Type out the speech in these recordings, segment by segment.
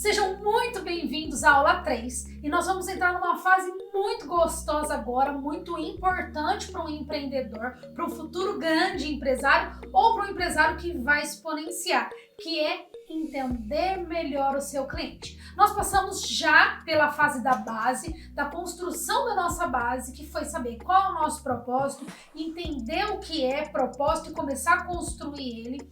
Sejam muito bem-vindos à aula 3 e nós vamos entrar numa fase muito gostosa agora, muito importante para um empreendedor, para um futuro grande empresário ou para um empresário que vai exponenciar, que é entender melhor o seu cliente. Nós passamos já pela fase da base, da construção da nossa base, que foi saber qual é o nosso propósito, entender o que é propósito e começar a construir ele.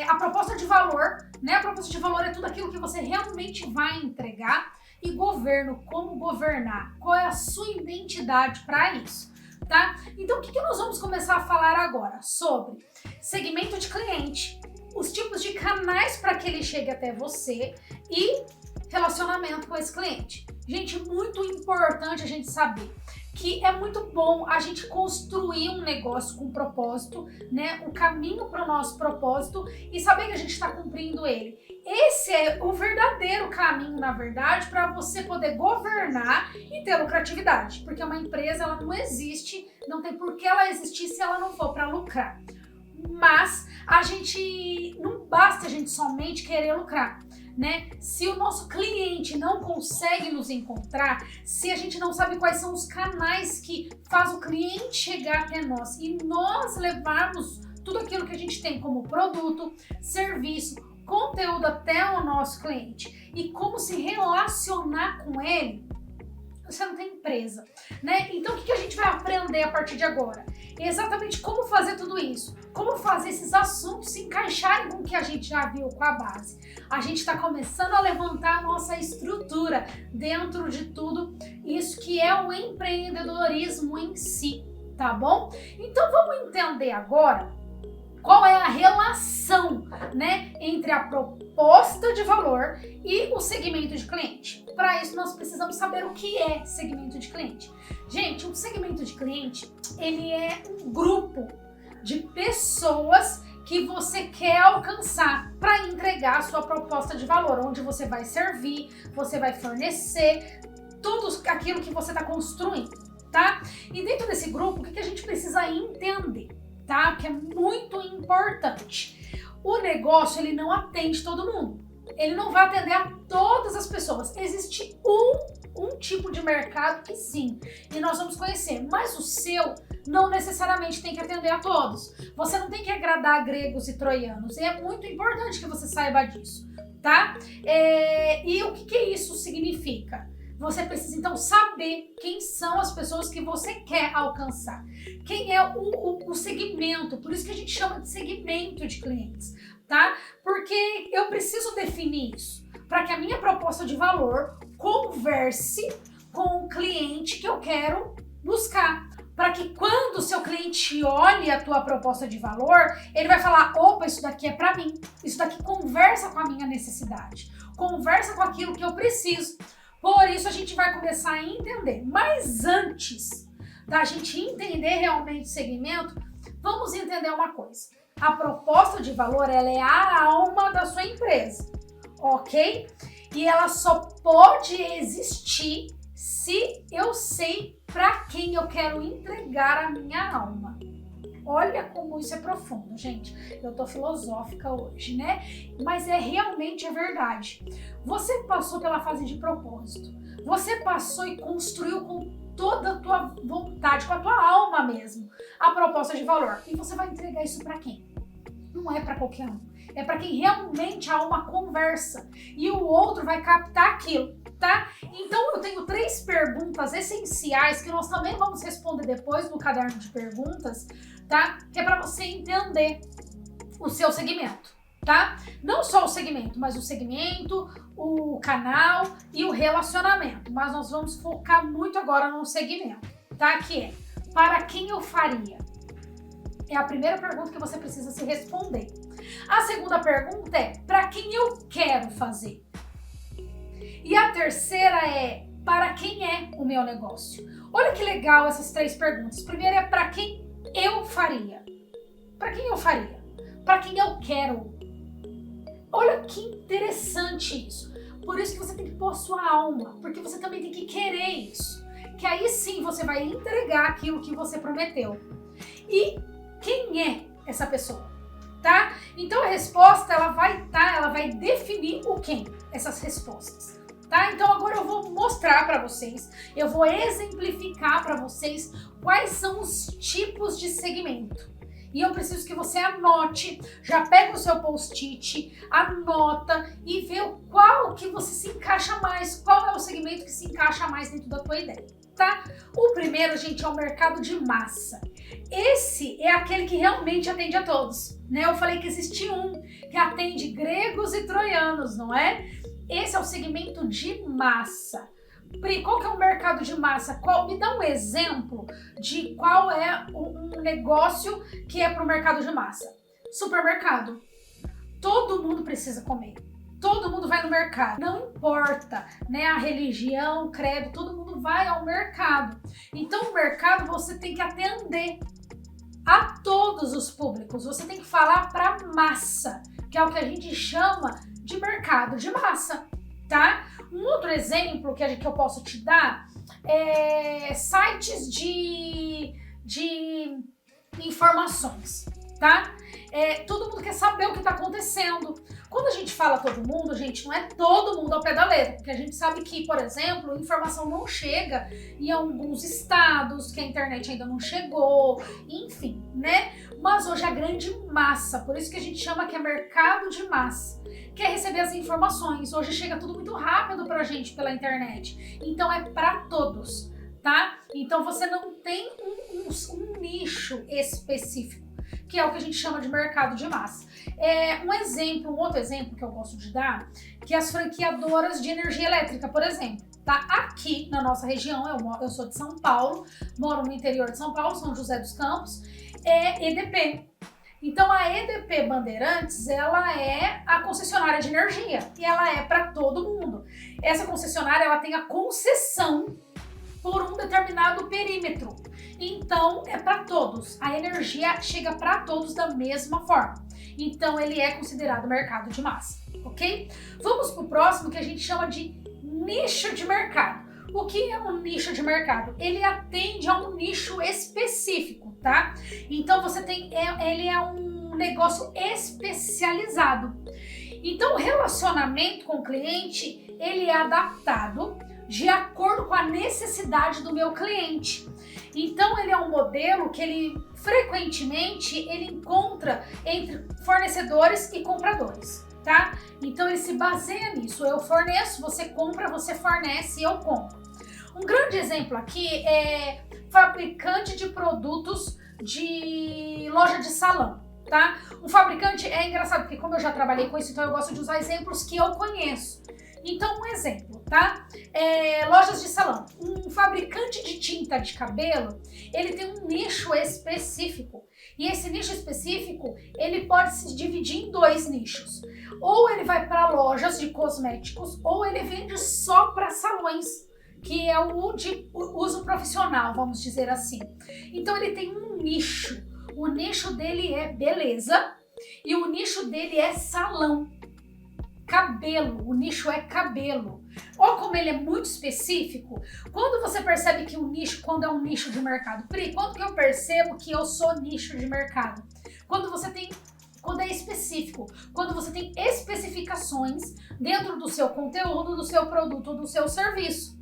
A proposta de valor, né? A proposta de valor é tudo aquilo que você realmente vai entregar. E governo, como governar? Qual é a sua identidade para isso? Tá? Então, o que nós vamos começar a falar agora? Sobre segmento de cliente, os tipos de canais para que ele chegue até você e relacionamento com esse cliente. Gente, muito importante a gente saber que é muito bom a gente construir um negócio com propósito, né? Um caminho para o nosso propósito e saber que a gente está cumprindo ele. Esse é o verdadeiro caminho, na verdade, para você poder governar e ter lucratividade. Porque uma empresa, ela não existe, não tem por que ela existir se ela não for para lucrar. Mas não basta a gente somente querer lucrar, né? Se o nosso cliente não consegue nos encontrar, se a gente não sabe quais são os canais que faz o cliente chegar até nós e nós levarmos tudo aquilo que a gente tem como produto, serviço, conteúdo até o nosso cliente e como se relacionar com ele, você não tem empresa, né? Então o que a gente vai aprender a partir de agora? Exatamente como fazer tudo isso, como fazer esses assuntos se encaixarem com o que a gente já viu com a base. A gente está começando a levantar a nossa estrutura dentro de tudo isso que é o empreendedorismo em si, tá bom? Então vamos entender agora qual é a relação, né, entre a proposta de valor e o segmento de cliente. Para isso, nós precisamos saber o que é segmento de cliente. Gente, um segmento de cliente, ele é um grupo de pessoas que você quer alcançar para entregar a sua proposta de valor, onde você vai servir, você vai fornecer tudo aquilo que você está construindo, tá? E dentro desse grupo, o que a gente precisa entender? Tá? Que é muito importante. O negócio, ele não atende todo mundo. Ele não vai atender a todas as pessoas. Existe um tipo de mercado que sim, e nós vamos conhecer, mas o seu não necessariamente tem que atender a todos. Você não tem que agradar gregos e troianos, e é muito importante que você saiba disso, tá? E o que isso significa? Você precisa, então, saber quem são as pessoas que você quer alcançar. Quem é o segmento, por isso que a gente chama de segmento de clientes, tá? Porque eu preciso definir isso, para que a minha proposta de valor converse com o cliente que eu quero buscar. Para que quando o seu cliente olhe a tua proposta de valor, ele vai falar, opa, isso daqui é para mim, isso daqui conversa com a minha necessidade, conversa com aquilo que eu preciso. Por isso a gente vai começar a entender. Mas antes da gente entender realmente o segmento, vamos entender uma coisa. A proposta de valor, ela é a alma da sua empresa, ok? E ela só pode existir se eu sei para quem eu quero entregar a minha alma. Olha como isso é profundo, gente. Eu tô filosófica hoje, né? Mas realmente é verdade. Você passou pela fase de propósito. Você passou e construiu com toda a tua vontade, com a tua alma mesmo, a proposta de valor. E você vai entregar isso para quem? Não é para qualquer um. É para quem realmente a alma conversa. E o outro vai captar aquilo, tá? Então eu tenho 3 perguntas essenciais que nós também vamos responder depois no caderno de perguntas, tá? Que é para você entender o seu segmento, tá? Não só o segmento, mas o segmento, o canal e o relacionamento. Mas nós vamos focar muito agora no segmento, tá? Que é, para quem eu faria? É a primeira pergunta que você precisa se responder. A segunda pergunta é, para quem eu quero fazer? E a terceira é, para quem é o meu negócio? Olha que legal essas 3 perguntas. Primeiro é, para quem eu faria? Para quem eu faria? Para quem eu quero? Olha que interessante isso. Por isso que você tem que pôr a sua alma, porque você também tem que querer isso. Que aí sim você vai entregar aquilo que você prometeu. E quem é essa pessoa? tá? Então a resposta ela vai definir o quem? Essas respostas, tá? Então agora eu vou mostrar para vocês, eu vou exemplificar para vocês quais são os tipos de segmento. E eu preciso que você anote, já pega o seu post-it, anota e vê qual que você se encaixa mais, qual é o segmento que se encaixa mais dentro da tua ideia, tá? O primeiro, gente, é o mercado de massa. Esse é aquele que realmente atende a todos, né? Eu falei que existe um que atende gregos e troianos, não é? Esse é o segmento de massa. Pri, qual que é o mercado de massa? Me dá um exemplo de qual é um negócio que é para o mercado de massa. Supermercado. Todo mundo precisa comer. Todo mundo vai no mercado. Não importa, né, a religião, credo, todo mundo vai ao mercado. Então, o mercado você tem que atender a todos os públicos. Você tem que falar para massa, que é o que a gente chama de mercado de massa, tá? Um outro exemplo que eu posso te dar é sites de informações, tá? Todo mundo quer saber o que está acontecendo. Quando a gente fala todo mundo, gente, não é todo mundo ao pé da letra, porque a gente sabe que, por exemplo, a informação não chega em alguns estados, que a internet ainda não chegou, enfim, né? Mas hoje a grande massa, por isso que a gente chama que é mercado de massa, quer receber as informações. Hoje chega tudo muito rápido pra gente pela internet, então é para todos, tá? Então você não tem um nicho específico, que é o que a gente chama de mercado de massa. Um outro exemplo que eu gosto de dar, que é as franqueadoras de energia elétrica, por exemplo. Tá? Aqui na nossa região, eu sou de São Paulo, moro no interior de São Paulo, São José dos Campos, é EDP. Então a EDP Bandeirantes, ela é a concessionária de energia e ela é para todo mundo. Essa concessionária, ela tem a concessão por um determinado perímetro. Então é para todos. A energia chega para todos da mesma forma. Então ele é considerado mercado de massa, ok? Vamos para o próximo, que a gente chama de nicho de mercado. O que é um nicho de mercado? Ele atende a um nicho específico, tá? Então ele é um negócio especializado. Então o relacionamento com o cliente, ele é adaptado de acordo com a necessidade do meu cliente. Então ele é um modelo que ele frequentemente encontra entre fornecedores e compradores, tá? Então ele se baseia nisso. Eu forneço, você compra, você fornece e eu compro. Um grande exemplo aqui é fabricante de produtos de loja de salão, tá? Um fabricante, é engraçado porque como eu já trabalhei com isso, então eu gosto de usar exemplos que eu conheço. Então, um exemplo, tá? Lojas de salão. Um fabricante de tinta de cabelo, ele tem um nicho específico. E esse nicho específico, ele pode se dividir em dois nichos. Ou ele vai para lojas de cosméticos, ou ele vende só para salões, que é o de uso profissional, vamos dizer assim. Então, ele tem um nicho. O nicho dele é beleza e o nicho dele é salão. Cabelo, o nicho é cabelo. Olha como ele é muito específico. Quando você percebe que o nicho, quando é um nicho de mercado, Pri, quando que eu percebo que eu sou nicho de mercado? Quando é específico, quando você tem especificações dentro do seu conteúdo, do seu produto ou do seu serviço.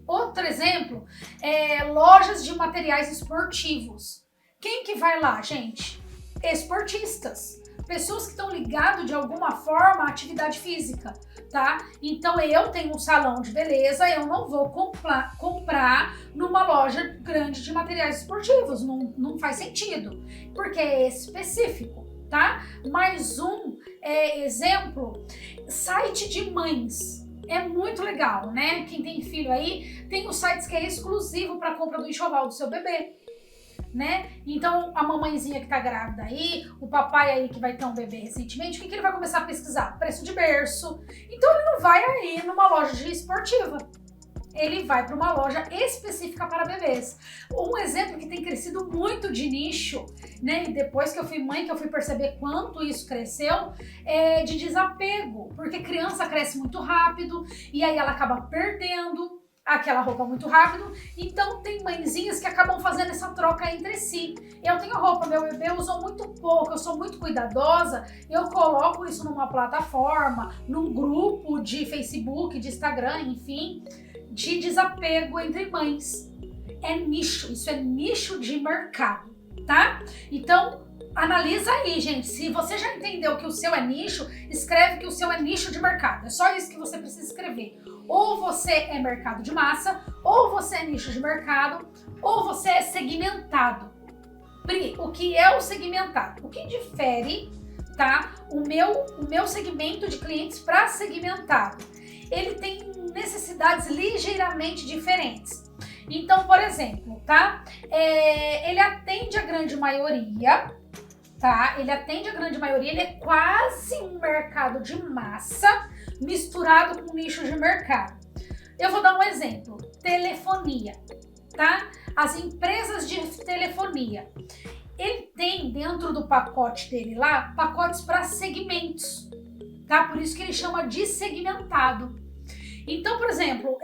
Outro exemplo é lojas de materiais esportivos. Quem que vai lá, gente? Esportistas. Pessoas que estão ligadas de alguma forma à atividade física, tá? Então eu tenho um salão de beleza, eu não vou comprar numa loja grande de materiais esportivos, não faz sentido, porque é específico, tá? Mais um exemplo, site de mães. É muito legal, né? Quem tem filho aí, tem os sites que é exclusivo para compra do enxoval do seu bebê, né? Então a mamãezinha que tá grávida aí, o papai aí que vai ter um bebê recentemente, o que ele vai começar a pesquisar? Preço de berço. Então ele não vai aí numa loja de esportiva, ele vai para uma loja específica para bebês. Um exemplo que tem crescido muito de nicho, né? E depois que eu fui mãe, que eu fui perceber quanto isso cresceu, é de desapego, porque criança cresce muito rápido e aí ela acaba perdendo aquela roupa muito rápido. Então tem mãezinhas que acabam fazendo essa troca entre si. Eu tenho roupa, meu bebê usou muito pouco, eu sou muito cuidadosa, eu coloco isso numa plataforma, num grupo de Facebook, de Instagram, enfim, de desapego entre mães. É nicho, isso é nicho de mercado, tá? Então, analisa aí, gente. Se você já entendeu que o seu é nicho, escreve que o seu é nicho de mercado. É só isso que você precisa escrever. Ou você é mercado de massa, ou você é nicho de mercado, ou você é segmentado. Pri, o que é o segmentado? O que difere, tá, o meu segmento de clientes para segmentado? Ele tem necessidades ligeiramente diferentes. Então, por exemplo, tá? Ele atende a grande maioria, tá? Ele atende a grande maioria, ele é quase um mercado de massa misturado com nicho de mercado. Eu vou dar um exemplo: telefonia, tá? As empresas de telefonia. Ele tem dentro do pacote dele lá, pacotes para segmentos, tá? Por isso que ele chama de segmentado. Então, por exemplo,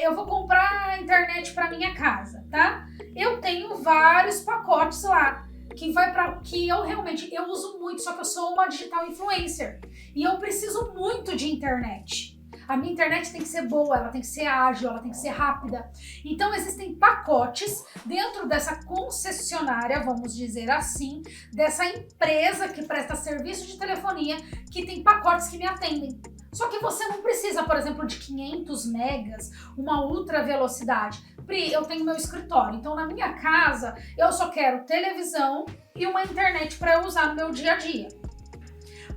eu vou comprar internet para minha casa, tá? Eu tenho vários pacotes lá que vai para que eu realmente uso muito, só que eu sou uma digital influencer e eu preciso muito de internet. A minha internet tem que ser boa, ela tem que ser ágil, ela tem que ser rápida. Então existem pacotes dentro dessa concessionária, vamos dizer assim, dessa empresa que presta serviço de telefonia, que tem pacotes que me atendem. Só que você não precisa, por exemplo, de 500 megas, uma ultra velocidade. Pri, eu tenho meu escritório, então na minha casa eu só quero televisão e uma internet para eu usar no meu dia a dia.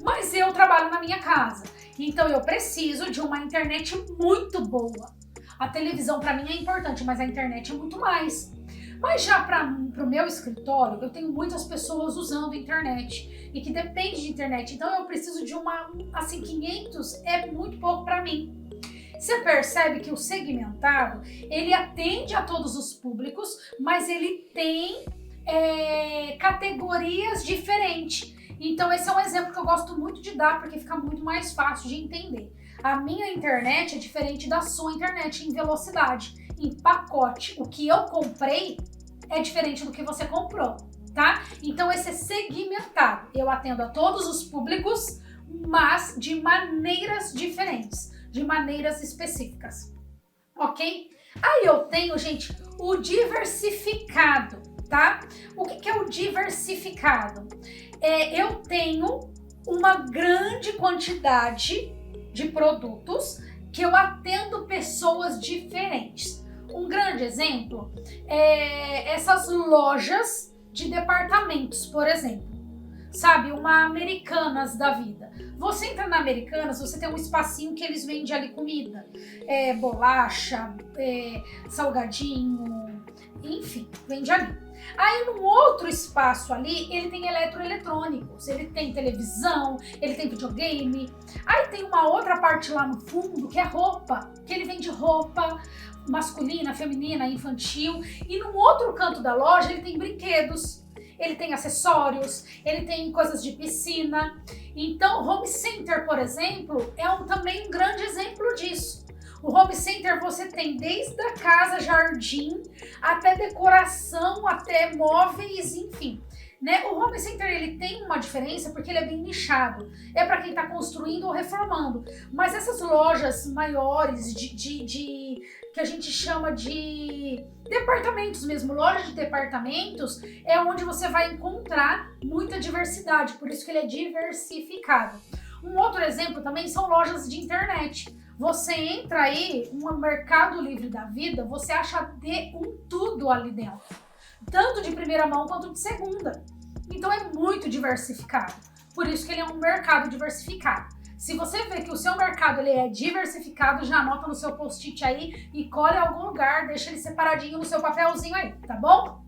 Mas eu trabalho na minha casa, então eu preciso de uma internet muito boa. A televisão para mim é importante, mas a internet é muito mais. Mas já para o meu escritório, eu tenho muitas pessoas usando internet e que depende de internet. Então eu preciso de assim, 500 é muito pouco para mim. Você percebe que o segmentado, ele atende a todos os públicos, mas ele tem categorias diferentes. Então esse é um exemplo que eu gosto muito de dar, porque fica muito mais fácil de entender. A minha internet é diferente da sua internet em velocidade, em pacote. O que eu comprei é diferente do que você comprou, tá? Então esse é segmentado. Eu atendo a todos os públicos, mas de maneiras diferentes, de maneiras específicas, ok? Aí eu tenho, gente, o diversificado, tá? O que é o diversificado? Eu tenho uma grande quantidade de produtos que eu atendo pessoas diferentes. Um grande exemplo é essas lojas de departamentos, por exemplo. Sabe, uma Americanas da vida. Você entra na Americanas, você tem um espacinho que eles vendem ali comida. Bolacha, salgadinho, enfim, vende ali. Aí num outro espaço ali, ele tem eletroeletrônicos, ele tem televisão, ele tem videogame. Aí tem uma outra parte lá no fundo que é roupa, que ele vende roupa masculina, feminina, infantil. E num outro canto da loja ele tem brinquedos, ele tem acessórios, ele tem coisas de piscina. Então o home center, por exemplo, é também um grande exemplo disso. O home center você tem desde a casa, jardim, até decoração, até móveis, enfim. Né? O home center ele tem uma diferença porque ele é bem nichado. É para quem está construindo ou reformando. Mas essas lojas maiores que a gente chama de departamentos mesmo, loja de departamentos, é onde você vai encontrar muita diversidade. Por isso que ele é diversificado. Um outro exemplo também são lojas de internet. Você entra aí no Mercado Livre da vida, você acha de tudo ali dentro. Tanto de primeira mão quanto de segunda. Então é muito diversificado. Por isso que ele é um mercado diversificado. Se você vê que o seu mercado ele é diversificado, já anota no seu post-it aí e colhe em algum lugar, deixa ele separadinho no seu papelzinho aí, tá bom?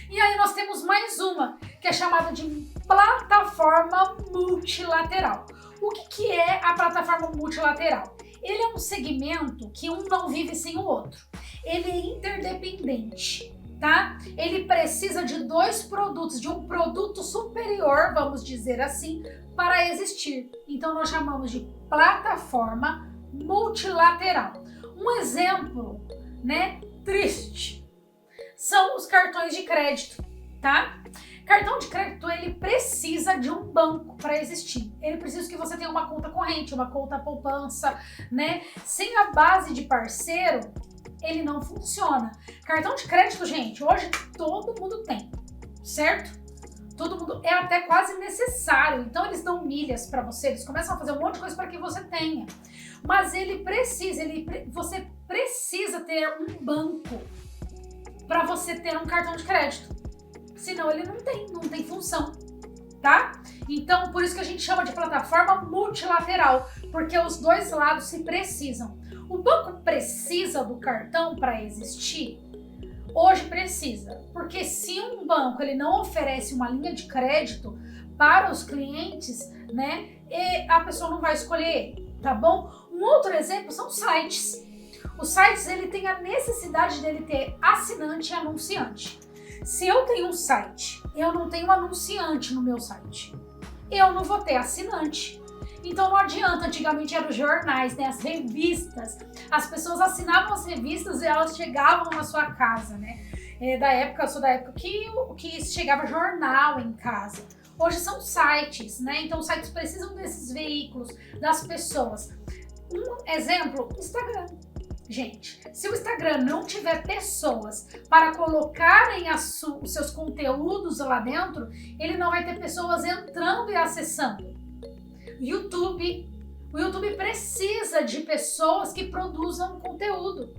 E aí nós temos mais uma, que é chamada de plataforma multilateral. O que é a plataforma multilateral? Ele é um segmento que um não vive sem o outro. Ele é interdependente, tá? Ele precisa de dois produtos, de um produto superior, vamos dizer assim, para existir. Então nós chamamos de plataforma multilateral. Um exemplo, né, triste, são os cartões de crédito, tá? Cartão de crédito, ele precisa de um banco para existir. Ele precisa que você tenha uma conta corrente, uma conta poupança, né? Sem a base de parceiro, ele não funciona. Cartão de crédito, gente, hoje todo mundo tem, certo? Todo mundo, é até quase necessário. Então eles dão milhas para você, eles começam a fazer um monte de coisa para que você tenha. Mas você precisa ter um banco para você ter um cartão de crédito. Senão ele não tem função, tá? Então, por isso que a gente chama de plataforma multilateral, porque os dois lados se precisam. O banco precisa do cartão para existir? Hoje precisa, porque se um banco ele não oferece uma linha de crédito para os clientes, né, a pessoa não vai escolher, tá bom? Um outro exemplo são sites. Os sites, ele tem a necessidade dele ter assinante e anunciante. Se eu tenho um site, eu não tenho anunciante no meu site, eu não vou ter assinante. Então não adianta, antigamente eram os jornais, né, as revistas. As pessoas assinavam as revistas e elas chegavam na sua casa, né? Eu sou da época que chegava jornal em casa. Hoje são sites, né? Então os sites precisam desses veículos, das pessoas. Um exemplo, Instagram. Gente, se o Instagram não tiver pessoas para colocarem os seus conteúdos lá dentro, ele não vai ter pessoas entrando e acessando. O YouTube precisa de pessoas que produzam conteúdo.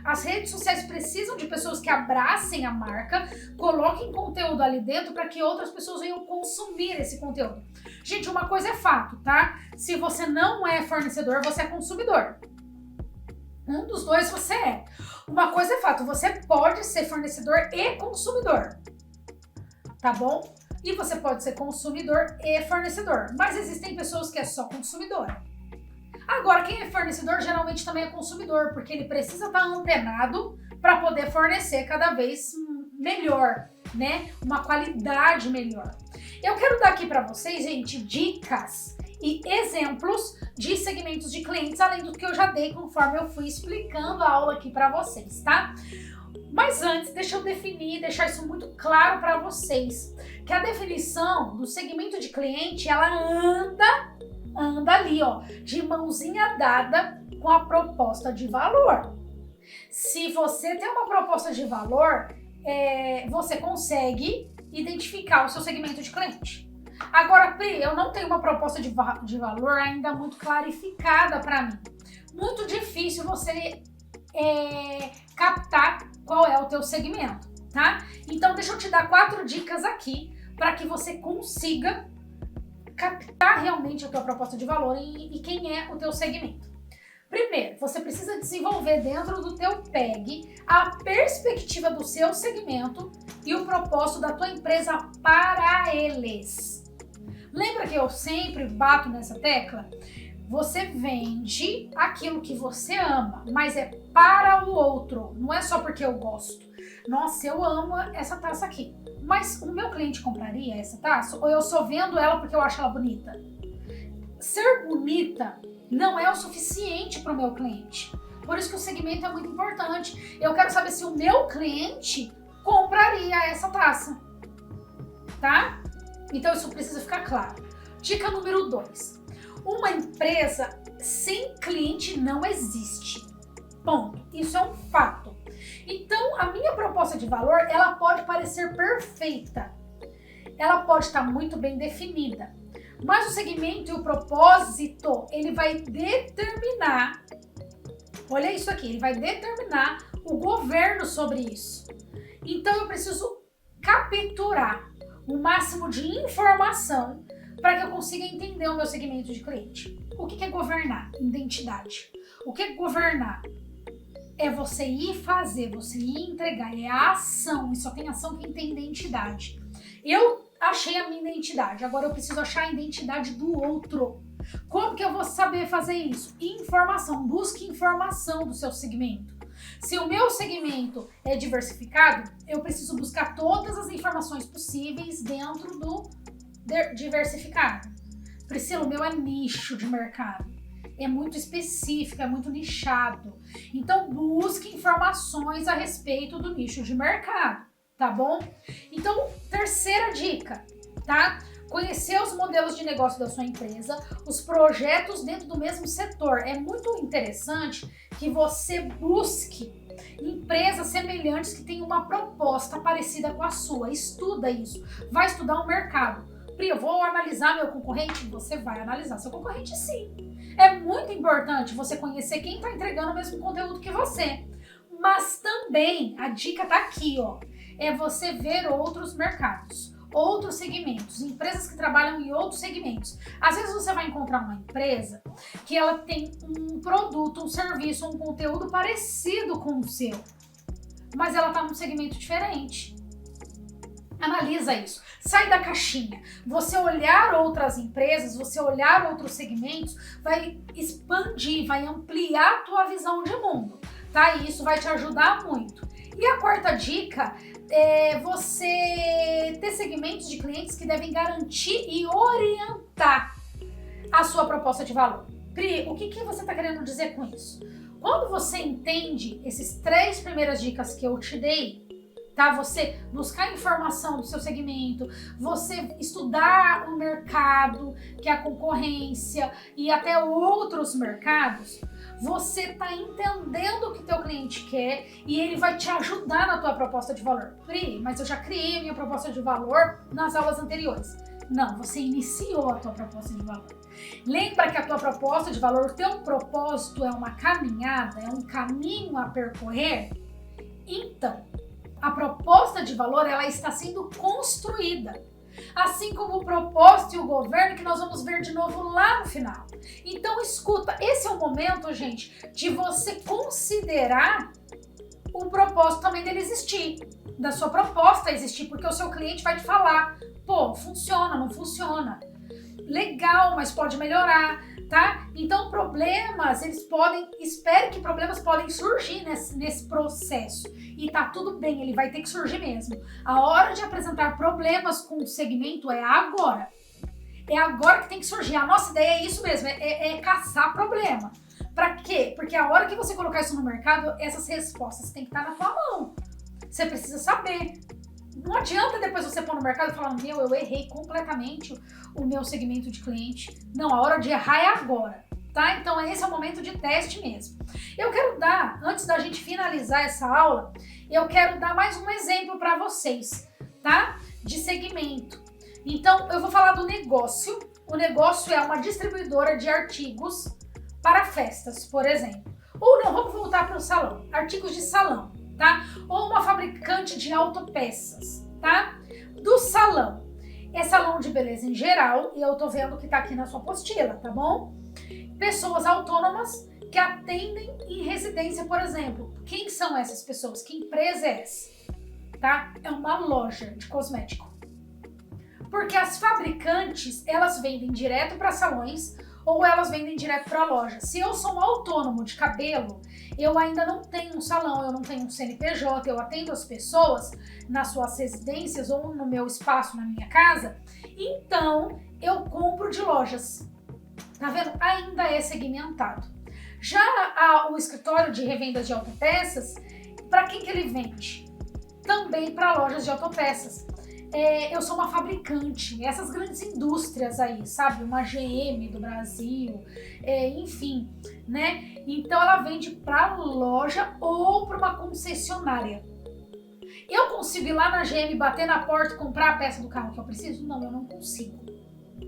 As redes sociais precisam de pessoas que abracem a marca, coloquem conteúdo ali dentro para que outras pessoas venham consumir esse conteúdo. Gente, uma coisa é fato, tá? Se você não é fornecedor, você é consumidor. Um dos dois você é. Uma coisa é fato, você pode ser fornecedor e consumidor, tá bom? E você pode ser consumidor e fornecedor, mas existem pessoas que é só consumidor. Agora, quem é fornecedor geralmente também é consumidor, porque ele precisa estar antenado para poder fornecer cada vez melhor, né? Uma qualidade melhor. Eu quero dar aqui para vocês, gente, dicas e exemplos de segmentos de clientes, além do que eu já dei conforme eu fui explicando a aula aqui para vocês, tá? Mas antes, deixa eu deixar isso muito claro para vocês, que a definição do segmento de cliente, ela anda ali, ó, de mãozinha dada com a proposta de valor. Se você tem uma proposta de valor, você consegue identificar o seu segmento de cliente. Agora, Pri, eu não tenho uma proposta de valor ainda muito clarificada para mim. Muito difícil você captar qual é o teu segmento, tá? Então, deixa eu te dar 4 dicas aqui para que você consiga captar realmente a tua proposta de valor e quem é o teu segmento. Primeiro, você precisa desenvolver dentro do teu PEG a perspectiva do seu segmento e o propósito da tua empresa para eles. Lembra que eu sempre bato nessa tecla? Você vende aquilo que você ama, mas é para o outro, não é só porque eu gosto. Nossa, eu amo essa taça aqui, mas o meu cliente compraria essa taça? Ou eu só vendo ela porque eu acho ela bonita? Ser bonita não é o suficiente para o meu cliente. Por isso que o segmento é muito importante. Eu quero saber se o meu cliente compraria essa taça, tá? Então isso precisa ficar claro. Dica número 2. Uma empresa sem cliente não existe. Ponto. Isso é um fato. Então, a minha proposta de valor, ela pode parecer perfeita. Ela pode estar muito bem definida. Mas o segmento e o propósito, ele vai determinar, olha isso aqui, ele vai determinar o governo sobre isso. Então, eu preciso capturar o máximo de informação para que eu consiga entender o meu segmento de cliente. O que é governar? Identidade. O que é governar? É você ir fazer, você ir entregar, é a ação, e só tem ação quem tem identidade. Eu achei a minha identidade, agora eu preciso achar a identidade do outro. Como que eu vou saber fazer isso? Informação, busque informação do seu segmento. Se o meu segmento é diversificado, eu preciso buscar todas as informações possíveis dentro do diversificado. Priscila, o meu é nicho de mercado. é muito específico, é muito nichado. Então busque informações a respeito do nicho de mercado, tá bom? Então, terceira dica, tá? Conhecer os modelos de negócio da sua empresa, os projetos dentro do mesmo setor. É muito interessante que você busque empresas semelhantes que tenham uma proposta parecida com a sua. Estuda isso, vai estudar o mercado. Pri, eu vou analisar meu concorrente? Você vai analisar seu concorrente, sim. É muito importante você conhecer quem está entregando o mesmo conteúdo que você. Mas também, a dica tá aqui, ó, é você ver outros mercados, outros segmentos, empresas que trabalham em outros segmentos. Às vezes você vai encontrar uma empresa que ela tem um produto, um serviço, um conteúdo parecido com o seu, mas ela está num segmento diferente. Analisa isso, sai da caixinha. Você olhar outras empresas, você olhar outros segmentos, vai expandir, vai ampliar a tua visão de mundo, tá? E isso vai te ajudar muito. E a quarta dica é você ter segmentos de clientes que devem garantir e orientar a sua proposta de valor. Pri, o que você está querendo dizer com isso? Quando você entende esses 3 primeiras dicas que eu te dei, tá? Você buscar informação do seu segmento, você estudar o mercado, que é a concorrência e até outros mercados, você está entendendo o que teu cliente quer e ele vai te ajudar na tua proposta de valor. Pri, mas eu já criei a minha proposta de valor nas aulas anteriores. Não, você iniciou a tua proposta de valor. Lembra que a tua proposta de valor, o teu propósito é uma caminhada, é um caminho a percorrer? Então, a proposta de valor, ela está sendo construída. Assim como o propósito e o governo, que nós vamos ver de novo lá no final. Então, escuta, esse é o momento, gente, de você considerar o propósito também dele existir, da sua proposta existir, porque o seu cliente vai te falar, pô, funciona, não funciona. Legal, mas pode melhorar, tá? Então, problemas, espere que problemas podem surgir nesse processo. E tá tudo bem, ele vai ter que surgir mesmo. A hora de apresentar problemas com o segmento é agora. É agora que tem que surgir. A nossa ideia é isso mesmo, é caçar problema. Pra quê? Porque a hora que você colocar isso no mercado, essas respostas têm que estar na tua mão. Você precisa saber. Não adianta depois você pôr no mercado e falar, eu errei completamente o meu segmento de cliente. Não, a hora de errar é agora, tá? Então esse é o momento de teste mesmo. Eu quero dar, antes da gente finalizar essa aula, eu quero dar mais um exemplo para vocês, tá? De segmento. Então eu vou falar do negócio. O negócio é uma distribuidora de artigos para festas, por exemplo. Ou não, vamos voltar para o salão. Artigos de salão. Tá? Ou uma fabricante de autopeças, tá? Do salão. É salão de beleza em geral, e eu tô vendo que tá aqui na sua apostila, tá bom? Pessoas autônomas que atendem em residência, por exemplo. Quem são essas pessoas? Que empresa é essa? Tá? É uma loja de cosmético. Porque as fabricantes, elas vendem direto para salões ou elas vendem direto para a loja. Se eu sou um autônomo de cabelo, eu ainda não tenho um salão, eu não tenho um CNPJ, eu atendo as pessoas nas suas residências ou no meu espaço, na minha casa, então eu compro de lojas. Tá vendo? Ainda é segmentado. Já o escritório de revendas de autopeças, para quem que ele vende? Também para lojas de autopeças. Eu sou uma fabricante, essas grandes indústrias aí, sabe? Uma GM do Brasil, enfim, né? Então ela vende para loja ou para uma concessionária. Eu consigo ir lá na GM, bater na porta e comprar a peça do carro que eu preciso? Não, eu não consigo,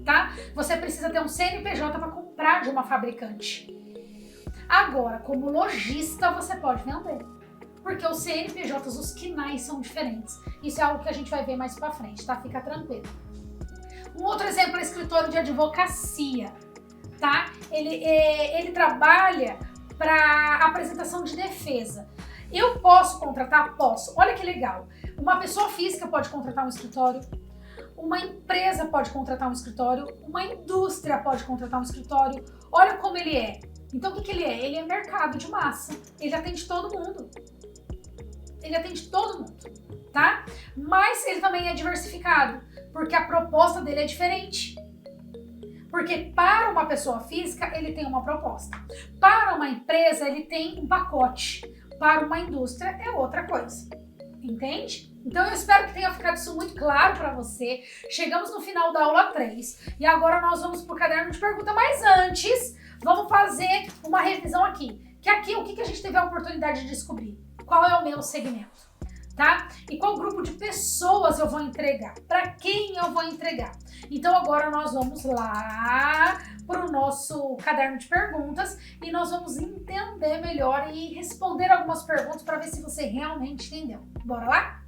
tá? Você precisa ter um CNPJ para comprar de uma fabricante. Agora, como lojista, você pode vender. Porque os CNPJs, os KNAIs são diferentes. Isso é algo que a gente vai ver mais pra frente, tá? Fica tranquilo. Um outro exemplo é escritório de advocacia, tá? Ele trabalha para apresentação de defesa. Eu posso contratar? Posso. Olha que legal. Uma pessoa física pode contratar um escritório, uma empresa pode contratar um escritório, uma indústria pode contratar um escritório. Olha como ele é. Então, o que ele é? Ele é mercado de massa. Ele atende todo mundo. Ele atende todo mundo, tá? Mas ele também é diversificado, porque a proposta dele é diferente. Porque para uma pessoa física, ele tem uma proposta. Para uma empresa, ele tem um pacote. Para uma indústria, é outra coisa. Entende? Então eu espero que tenha ficado isso muito claro para você. Chegamos no final da aula 3 e agora nós vamos para o caderno de pergunta, mas antes vamos fazer uma revisão aqui. Que aqui o que a gente teve a oportunidade de descobrir? Qual é o meu segmento, tá? E qual grupo de pessoas eu vou entregar? Para quem eu vou entregar? Então agora nós vamos lá para o nosso caderno de perguntas e nós vamos entender melhor e responder algumas perguntas para ver se você realmente entendeu. Bora lá?